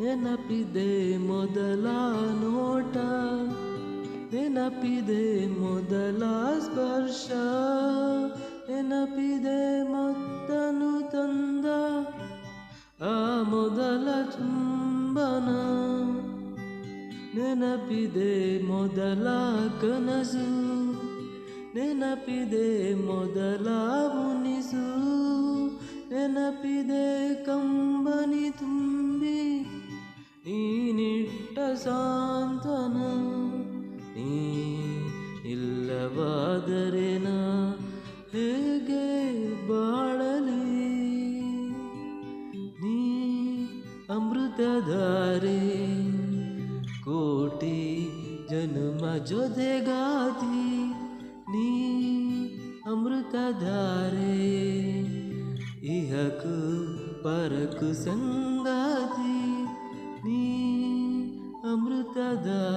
ನೆನಪಿದೆ ಮೊದಲ ನೋಟ, ನೆನಪಿದೆ ಮೊದಲ ಸ್ಪರ್ಶ, ನೆನಪಿದೆ ಮತ್ತನು ತಂದ ಆ ಮೊದಲ ಚುಂಬನ, ನೆನಪಿದೆ ಮೊದಲ ಕನಸು, ನೆನಪಿದೆ ಮೊದಲ ಮುನಿಸು, ನೆನಪಿದೆ ಕಂಬನಿ ತುಂಬಿ ನೀನಿಟ್ಟ ಸಾಂತ್ವನ. ನೀ ಇಲ್ಲವಾದರೆ ನಾ ಹೇಗೆ ಬಾಳಲಿ, ನೀ ಅಮೃತಧಾರೆ ಕೋಟಿ ಜನ್ಮ ಜೊತೆಗಾತಿ, ನೀ ಅಮೃತಧಾರೆ ಇಹಕು ಪರಕು ಸಂಗಾತಿ, ನೀ ಅಮೃತಧಾರೆ.